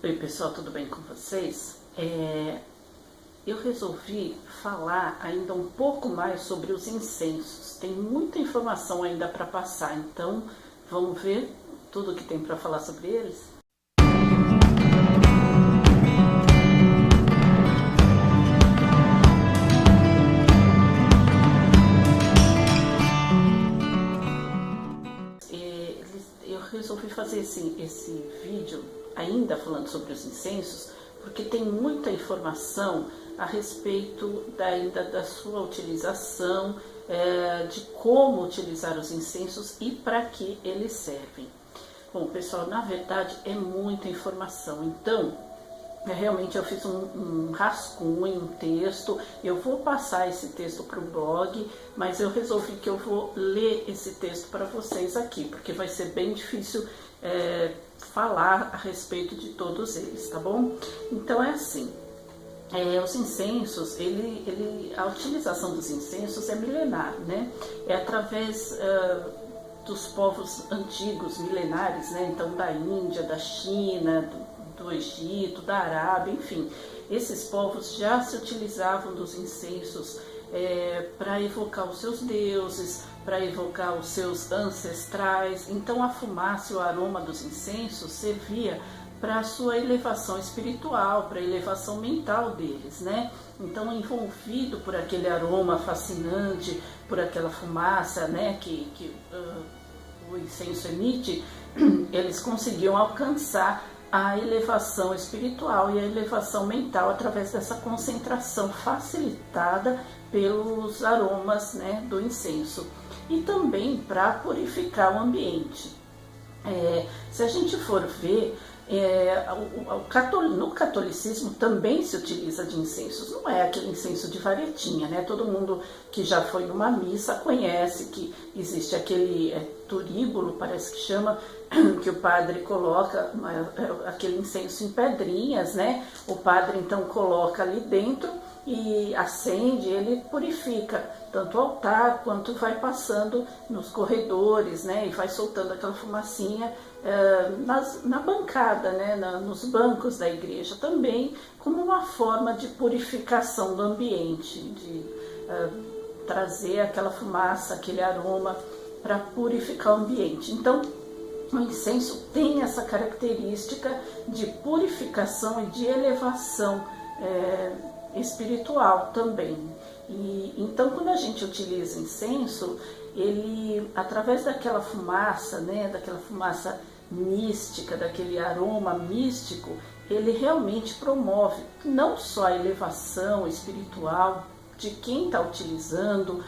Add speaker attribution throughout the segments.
Speaker 1: Oi pessoal, tudo bem com vocês? Eu resolvi falar ainda um pouco mais sobre os incensos. Tem muita informação ainda para passar, então vamos ver tudo que tem para falar sobre eles? Eu resolvi fazer esse vídeo ainda falando sobre os incensos, porque tem muita informação a respeito ainda da sua utilização, de como utilizar os incensos e para que eles servem. Bom, pessoal, na verdade é muita informação, então realmente eu fiz um rascunho, um texto. Eu vou passar esse texto para o blog, mas eu resolvi que eu vou ler esse texto para vocês aqui, porque vai ser bem difícil falar a respeito de todos eles, tá bom? Então é assim, os incensos, a utilização dos incensos é milenar, né? É através dos povos antigos, milenares, né? Então da Índia, da China, do Egito, da Arábia, enfim, esses povos já se utilizavam dos incensos para evocar os seus deuses, para evocar os seus ancestrais. Então a fumaça e o aroma dos incensos servia para a sua elevação espiritual, para a elevação mental deles, né? Então, envolvido por aquele aroma fascinante, por aquela fumaça, né, que o incenso emite, eles conseguiam alcançar a elevação espiritual e a elevação mental através dessa concentração facilitada pelos aromas, né, do incenso. E também para purificar o ambiente. Se a gente for ver, no catolicismo também se utiliza de incensos. Não é aquele incenso de varetinha, né? Todo mundo que já foi numa missa conhece que existe aquele turíbulo, parece que chama, que o padre coloca aquele incenso em pedrinhas, né? O padre então coloca ali dentro e acende, ele purifica tanto o altar quanto vai passando nos corredores, né? E vai soltando aquela fumacinha na bancada, né? Nos bancos da igreja também, como uma forma de purificação do ambiente, de trazer aquela fumaça, aquele aroma para purificar o ambiente. Então, o incenso tem essa característica de purificação e de elevação espiritual também. E então, quando a gente utiliza incenso, ele, através daquela fumaça, né, daquela fumaça mística, daquele aroma místico, ele realmente promove não só a elevação espiritual de quem está utilizando,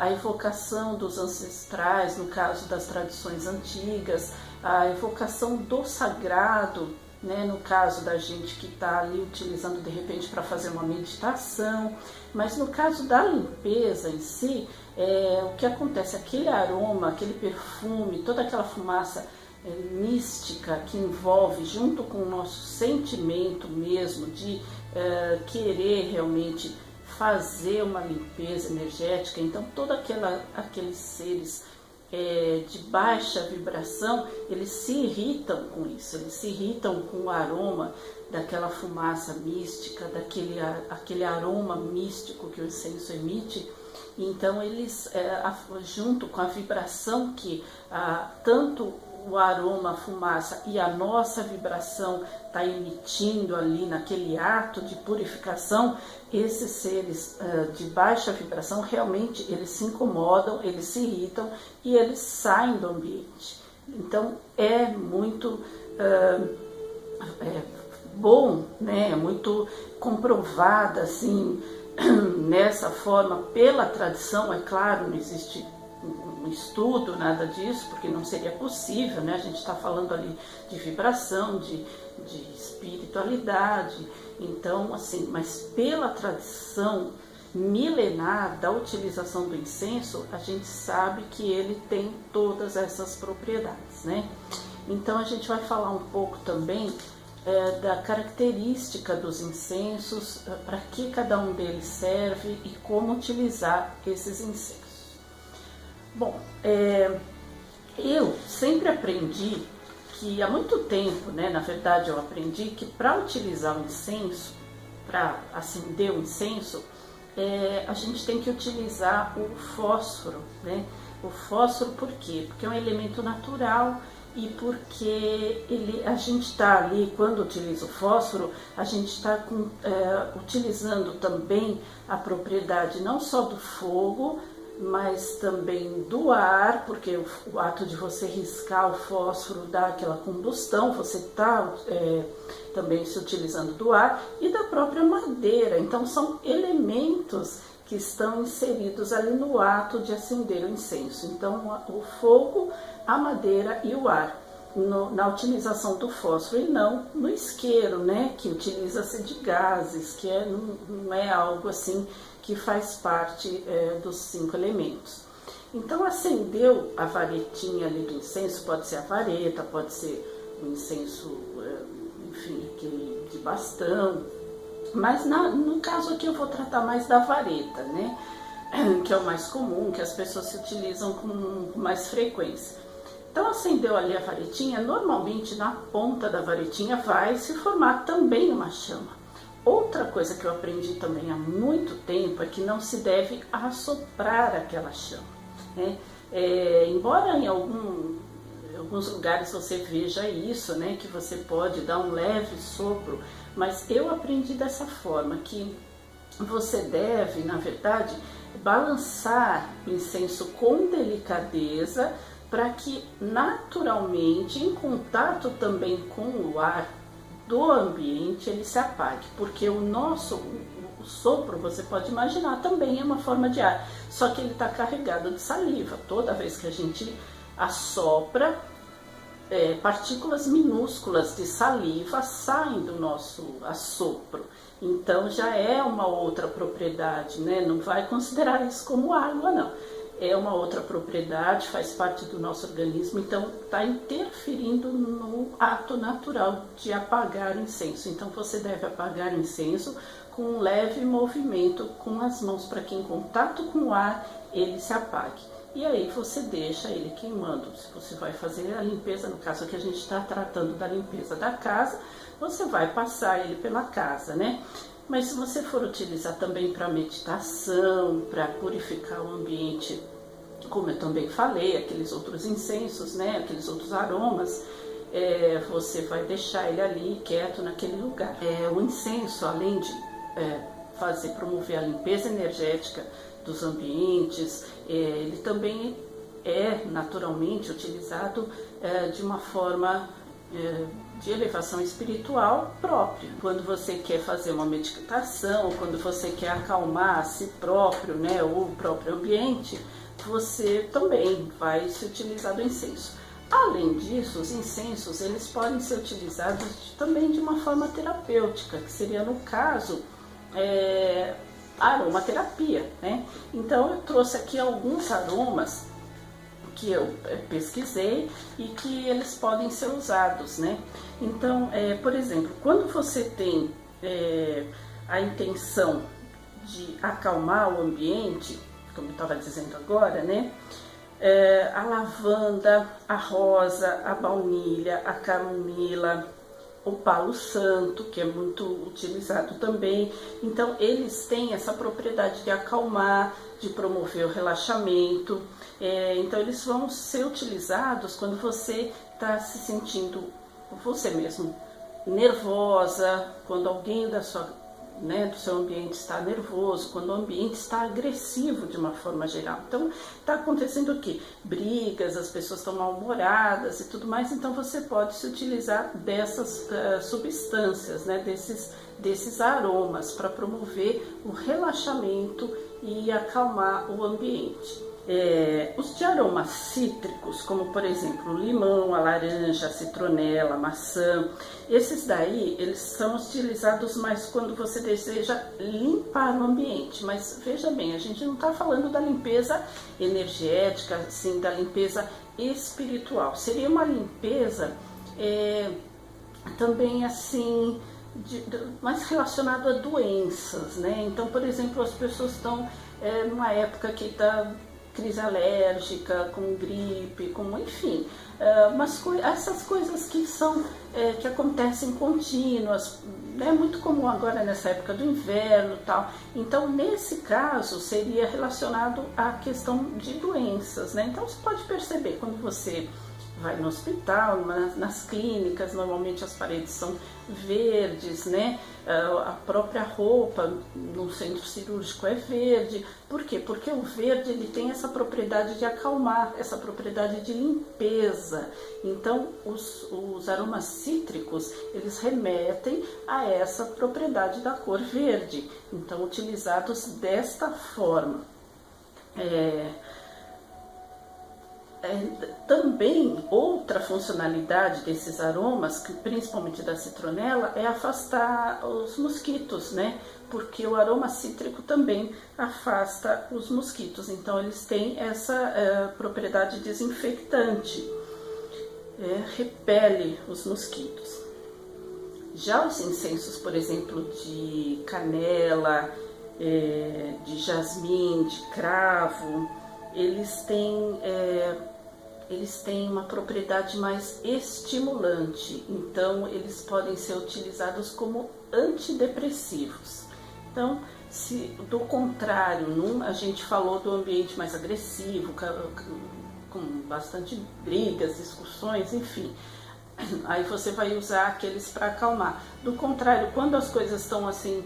Speaker 1: a evocação dos ancestrais, no caso das tradições antigas, a evocação do sagrado, né, no caso da gente que está ali utilizando de repente para fazer uma meditação, mas no caso da limpeza em si, o que acontece, aquele aroma, aquele perfume, toda aquela fumaça mística que envolve junto com o nosso sentimento mesmo de querer realmente fazer uma limpeza energética. Então todos aqueles seres de baixa vibração, eles se irritam com isso, eles se irritam com o aroma daquela fumaça mística, aquele aroma místico que o incenso emite. Então eles, junto com a vibração que tanto o aroma, a fumaça e a nossa vibração está emitindo ali naquele ato de purificação, esses seres de baixa vibração realmente eles se incomodam, eles se irritam e eles saem do ambiente. Então é muito bom, né? É muito comprovada assim nessa forma pela tradição. É claro, não existe um estudo, nada disso, porque não seria possível, né? A gente está falando ali de vibração, de espiritualidade. Então, assim, mas pela tradição milenar da utilização do incenso, a gente sabe que ele tem todas essas propriedades, né? Então a gente vai falar um pouco também da característica dos incensos, para que cada um deles serve e como utilizar esses incensos. Bom, eu sempre aprendi que há muito tempo, né, na verdade eu aprendi que para utilizar o incenso, para acender o incenso, a gente tem que utilizar o fósforo, né? O fósforo por quê? Porque é um elemento natural e porque a gente está ali, quando utiliza o fósforo, a gente está utilizando também a propriedade não só do fogo, mas também do ar, porque o ato de você riscar o fósforo dá aquela combustão, você está também se utilizando do ar e da própria madeira. Então são elementos que estão inseridos ali no ato de acender o incenso. Então o fogo, a madeira e o ar, na utilização do fósforo e não no isqueiro, né, que utiliza-se de gases, que não é algo assim que faz parte dos 5 elementos. Então acendeu a varetinha ali do incenso, pode ser a vareta, pode ser o incenso, enfim, aquele de bastão, mas no caso aqui eu vou tratar mais da vareta, né, que é o mais comum, que as pessoas se utilizam com mais frequência. Então acendeu ali a varetinha, normalmente na ponta da varetinha vai se formar também uma chama. Outra coisa que eu aprendi também há muito tempo é que não se deve assoprar aquela chama, né? Embora em alguns lugares você veja isso, né, que você pode dar um leve sopro, mas eu aprendi dessa forma, que você deve, na verdade, balançar o incenso com delicadeza para que naturalmente, em contato também com o ar do ambiente, ele se apague, porque o sopro, você pode imaginar, também é uma forma de ar, só que ele está carregado de saliva. Toda vez que a gente assopra, partículas minúsculas de saliva saem do nosso assopro, então já é uma outra propriedade, né? Não vai considerar isso como água, não. É uma outra propriedade, faz parte do nosso organismo, então está interferindo no ato natural de apagar o incenso. Então você deve apagar o incenso com um leve movimento com as mãos, para que em contato com o ar ele se apague. E aí você deixa ele queimando. Se você vai fazer a limpeza, no caso aqui a gente está tratando da limpeza da casa, você vai passar ele pela casa, né? Mas se você for utilizar também para meditação, para purificar o ambiente, como eu também falei, aqueles outros incensos, né, aqueles outros aromas, você vai deixar ele ali quieto naquele lugar. O incenso, além de promover a limpeza energética dos ambientes, ele também é naturalmente utilizado de uma forma de elevação espiritual própria. Quando você quer fazer uma meditação, quando você quer acalmar a si próprio, né, ou o próprio ambiente, você também vai se utilizar do incenso. Além disso, os incensos eles podem ser utilizados também de uma forma terapêutica, que seria no caso aromaterapia, né? Então eu trouxe aqui alguns aromas que eu pesquisei e que eles podem ser usados, né? Então, por exemplo, quando você tem a intenção de acalmar o ambiente, como eu estava dizendo agora, né? A lavanda, a rosa, a baunilha, a camomila, o palo santo, que é muito utilizado também. Então, eles têm essa propriedade de acalmar, de promover o relaxamento. Então, eles vão ser utilizados quando você está se sentindo, você mesmo, nervosa, quando alguém do seu ambiente está nervoso, quando o ambiente está agressivo de uma forma geral. Então, está acontecendo o quê? Brigas, as pessoas estão mal-humoradas e tudo mais, então você pode se utilizar dessas substâncias, né, desses aromas, para promover o relaxamento e acalmar o ambiente. Os de aromas cítricos, como por exemplo o limão, a laranja, a citronela, a maçã, esses daí eles são utilizados mais quando você deseja limpar o ambiente. Mas veja bem, a gente não está falando da limpeza energética, assim, da limpeza espiritual. Seria uma limpeza também assim mais relacionada a doenças, né? Então, por exemplo, as pessoas estão numa época que está crise alérgica, com gripe, com, enfim, essas coisas que são, que acontecem contínuas, é muito comum agora nessa época do inverno e tal. Então, nesse caso, seria relacionado à questão de doenças, né? Então, você pode perceber quando você vai no hospital, nas clínicas, normalmente as paredes são verdes, né? A própria roupa no centro cirúrgico é verde. Por quê? Porque o verde ele tem essa propriedade de acalmar, essa propriedade de limpeza. Então, os aromas cítricos, eles remetem a essa propriedade da cor verde. Então, utilizados desta forma. Também outra funcionalidade desses aromas, principalmente da citronela, é afastar os mosquitos, né? Porque o aroma cítrico também afasta os mosquitos, então eles têm essa propriedade desinfectante, repele os mosquitos. Já os incensos, por exemplo, de canela, de jasmim, de cravo, eles têm uma propriedade mais estimulante, então eles podem ser utilizados como antidepressivos. Então, se do contrário, a gente falou do ambiente mais agressivo, com bastante brigas, discussões, enfim, aí você vai usar aqueles para acalmar. Do contrário, quando as coisas estão assim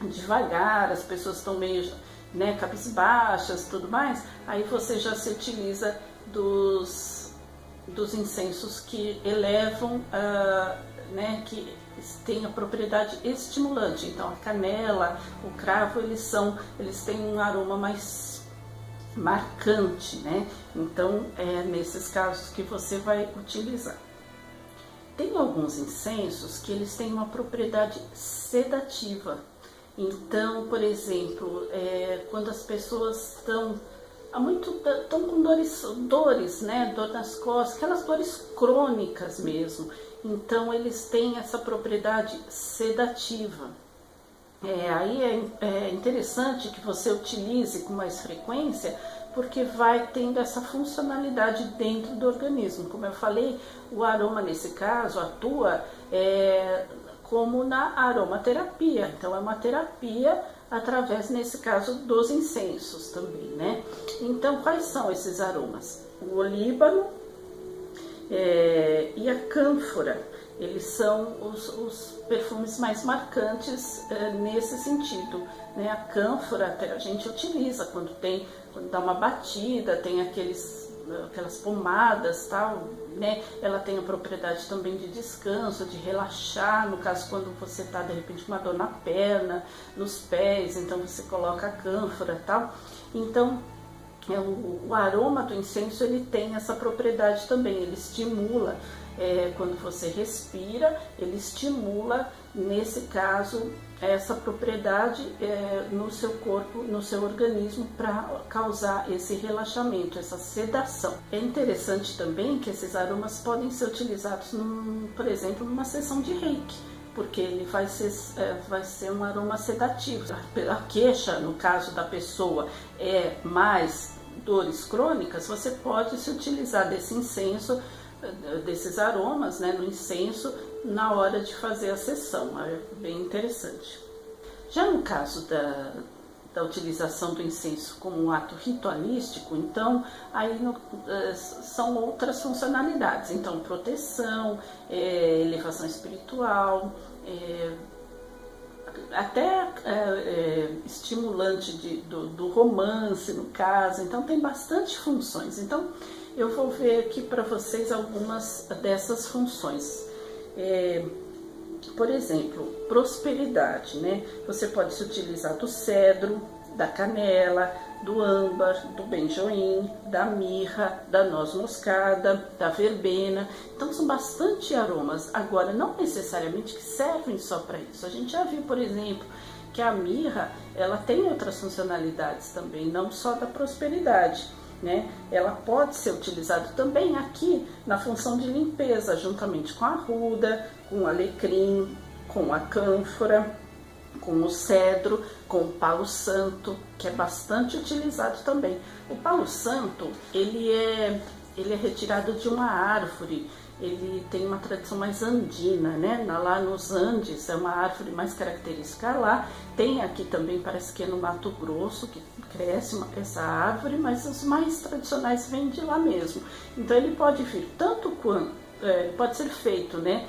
Speaker 1: devagar, as pessoas estão meio, né, cabisbaixas, tudo mais, aí você já se utiliza dos incensos que elevam, né, que tem a propriedade estimulante. Então a canela, o cravo, eles têm um aroma mais marcante, né? Então é nesses casos que você vai utilizar. Tem alguns incensos que eles têm uma propriedade sedativa. Então, por exemplo, quando as pessoas estão com dores, né, dor nas costas, aquelas dores crônicas mesmo, então eles têm essa propriedade sedativa. Aí é interessante que você utilize com mais frequência, porque vai tendo essa funcionalidade dentro do organismo. Como eu falei, o aroma nesse caso atua como na aromaterapia, então é uma terapia através, nesse caso, dos incensos também, né? Então, quais são esses aromas? O olíbano e a cânfora, eles são os perfumes mais marcantes nesse sentido, né? A cânfora até a gente utiliza quando dá uma batida, tem aquelas pomadas, tal, né? Ela tem a propriedade também de descanso, de relaxar, no caso quando você está de repente com uma dor na perna, nos pés, então você coloca a cânfora, tal. Então o aroma do incenso ele tem essa propriedade também, ele estimula, quando você respira, ele estimula, nesse caso, essa propriedade no seu corpo, no seu organismo, para causar esse relaxamento, essa sedação. É interessante também que esses aromas podem ser utilizados, por exemplo, numa sessão de reiki, porque ele vai ser um aroma sedativo. A queixa, no caso da pessoa, é mais dores crônicas, você pode se utilizar desse incenso, desses aromas, né, no incenso, na hora de fazer a sessão. É bem interessante. Já no caso da utilização do incenso como um ato ritualístico, então aí são outras funcionalidades. Então, proteção, elevação espiritual, até estimulante do romance, no caso. Então tem bastante funções. Então eu vou ver aqui para vocês algumas dessas funções. Por exemplo, prosperidade, né? Você pode se utilizar do cedro, da canela, do âmbar, do benjoim, da mirra, da noz moscada, da verbena. Então são bastante aromas. Agora, não necessariamente que servem só para isso. A gente já viu, por exemplo, que a mirra, ela tem outras funcionalidades também, não só da prosperidade, né? Ela pode ser utilizada também aqui na função de limpeza, juntamente com a arruda, com o alecrim, com a cânfora. com o cedro, com o palo santo, que é bastante utilizado também. O palo santo, ele é retirado de uma árvore, ele tem uma tradição mais andina, né? Lá nos Andes é uma árvore mais característica lá. Tem aqui também, parece que é no Mato Grosso, que cresce essa árvore, mas os mais tradicionais vêm de lá mesmo. Então ele pode vir tanto quanto, pode ser feito, né?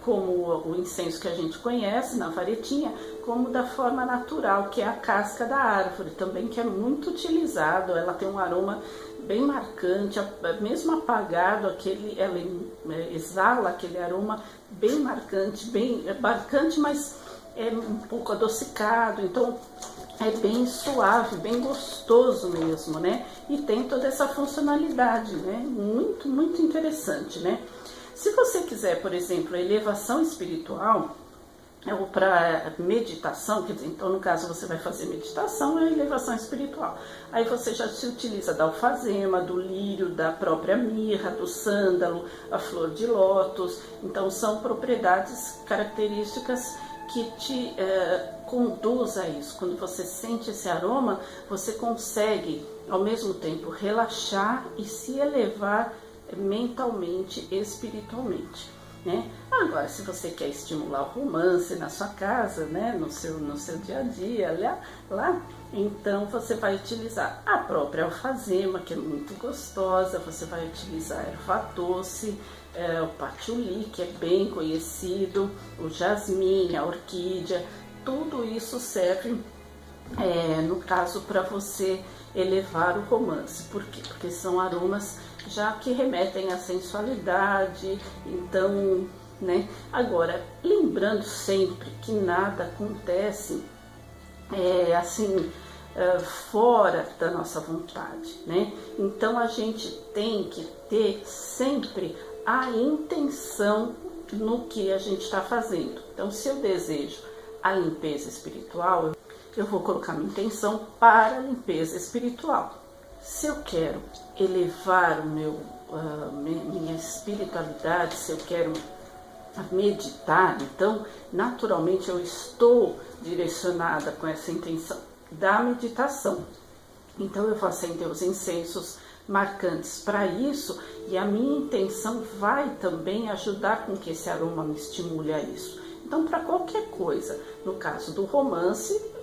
Speaker 1: Como o incenso que a gente conhece, na varetinha, como da forma natural, que é a casca da árvore, também que é muito utilizado. Ela tem um aroma bem marcante, mesmo apagado, ela exala aquele aroma bem marcante, mas é um pouco adocicado, então é bem suave, bem gostoso mesmo, né? E tem toda essa funcionalidade, né? Muito, muito interessante, né? Se você quiser, por exemplo, a elevação espiritual, ou para meditação, quer dizer, então no caso você vai fazer meditação, é a elevação espiritual. Aí você já se utiliza da alfazema, do lírio, da própria mirra, do sândalo, a flor de lótus. Então são propriedades características que te conduz a isso. Quando você sente esse aroma, você consegue ao mesmo tempo relaxar e se elevar mentalmente, espiritualmente, né? Agora, se você quer estimular o romance na sua casa, né, no seu dia a dia, lá, então você vai utilizar a própria alfazema, que é muito gostosa, você vai utilizar a erva doce, o patchouli, que é bem conhecido, o jasmim, a orquídea, tudo isso serve, no caso, para você elevar o romance. Por quê? Porque são aromas já que remetem à sensualidade, então, né? Agora, lembrando sempre que nada acontece fora da nossa vontade, né? Então a gente tem que ter sempre a intenção no que a gente está fazendo. Então, se eu desejo a limpeza espiritual, eu vou colocar minha intenção para a limpeza espiritual. Se eu quero elevar minha espiritualidade, se eu quero meditar, então naturalmente eu estou direcionada com essa intenção da meditação. Então eu vou acender os incensos marcantes para isso, e a minha intenção vai também ajudar com que esse aroma me estimule a isso. Então, para qualquer coisa, no caso do romance,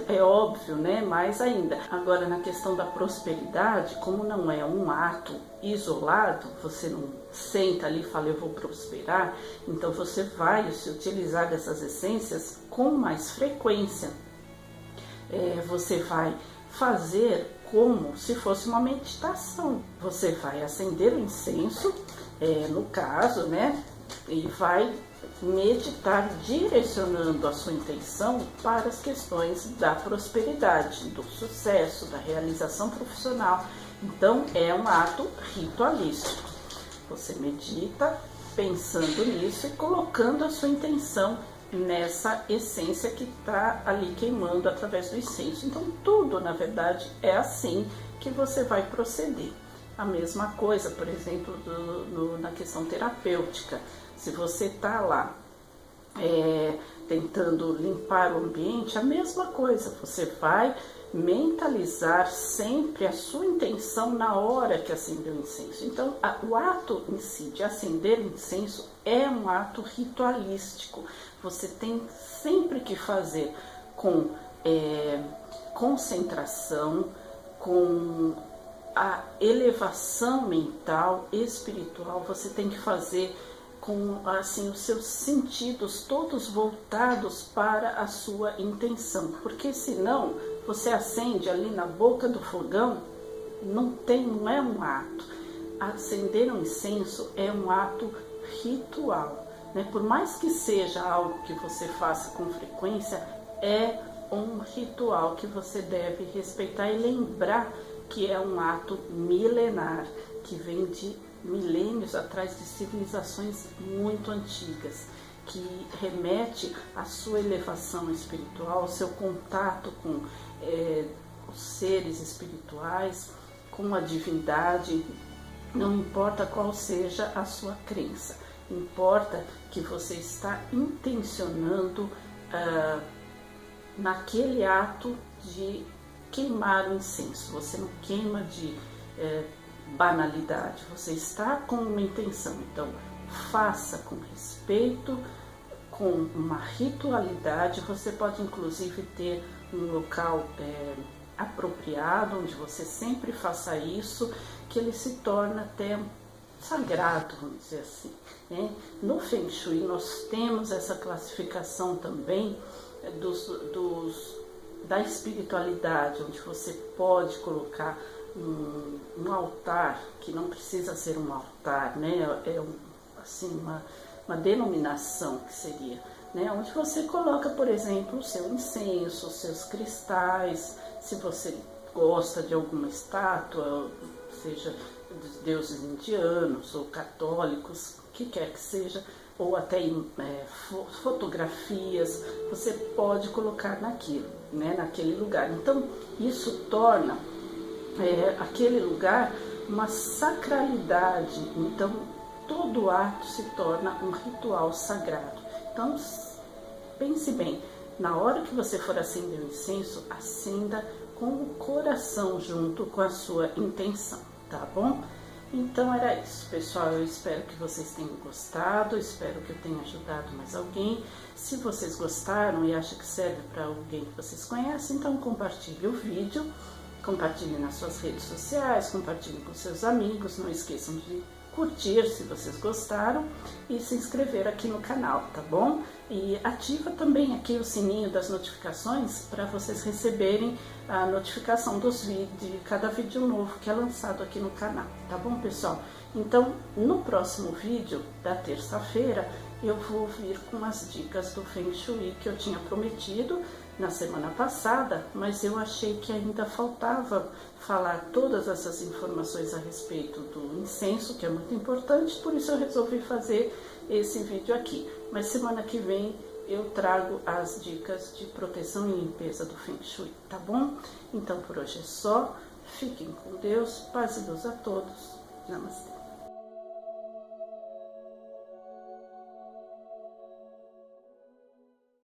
Speaker 1: é óbvio, né? Mais ainda. Agora, na questão da prosperidade, como não é um ato isolado, você não senta ali e fala, eu vou prosperar, então você vai se utilizar dessas essências com mais frequência. Você vai fazer como se fosse uma meditação. Você vai acender o incenso, no caso, né? E vai meditar direcionando a sua intenção para as questões da prosperidade, do sucesso, da realização profissional. Então é um ato ritualístico. Você medita pensando nisso e colocando a sua intenção nessa essência que está ali queimando através do incenso. Então tudo, na verdade, é assim que você vai proceder. A mesma coisa, por exemplo, na questão terapêutica. Se você está lá tentando limpar o ambiente, a mesma coisa, você vai mentalizar sempre a sua intenção na hora que acender o incenso. Então, o ato em si de acender o incenso é um ato ritualístico. Você tem sempre que fazer com concentração, com a elevação mental, espiritual. Você tem que fazer com assim os seus sentidos todos voltados para a sua intenção, porque senão você acende ali na boca do fogão, não é um ato. Acender um incenso é um ato ritual, né? Por mais que seja algo que você faça com frequência, é um ritual que você deve respeitar e lembrar que é um ato milenar, que vem de milênios atrás, de civilizações muito antigas, que remete à sua elevação espiritual, ao seu contato com os seres espirituais, com a divindade. Não importa qual seja a sua crença, importa que você está intencionando naquele ato de queimar o incenso. Você não queima de banalidade, você está com uma intenção. Então, faça com respeito, com uma ritualidade. Você pode inclusive ter um local apropriado, onde você sempre faça isso, que ele se torna até sagrado, vamos dizer assim, né? No Feng Shui nós temos essa classificação também da espiritualidade, onde você pode colocar um altar, que não precisa ser um altar, né? Assim, uma denominação que seria, né? Onde você coloca, por exemplo, o seu incenso, os seus cristais, se você gosta de alguma estátua, seja dos deuses indianos ou católicos, o que quer que seja, ou até fotografias, você pode colocar naquilo, né, naquele lugar. Então, isso torna aquele lugar uma sacralidade. Então, todo ato se torna um ritual sagrado. Então, pense bem, na hora que você for acender o incenso, acenda com o coração junto com a sua intenção, tá bom? Então era isso, pessoal. Eu espero que vocês tenham gostado, espero que eu tenha ajudado mais alguém. Se vocês gostaram e acham que serve para alguém que vocês conhecem, então compartilhe o vídeo, compartilhe nas suas redes sociais, compartilhe com seus amigos. Não esqueçam de curtir se vocês gostaram e se inscrever aqui no canal, tá bom? E ativa também aqui o sininho das notificações para vocês receberem a notificação de cada vídeo novo que é lançado aqui no canal, tá bom, pessoal? Então, no próximo vídeo da terça-feira, eu vou vir com as dicas do Feng Shui que eu tinha prometido na semana passada, mas eu achei que ainda faltava falar todas essas informações a respeito do incenso, que é muito importante, por isso eu resolvi fazer esse vídeo aqui. Mas semana que vem eu trago as dicas de proteção e limpeza do Feng Shui, tá bom? Então por hoje é só, fiquem com Deus, paz e luz a todos, namastê.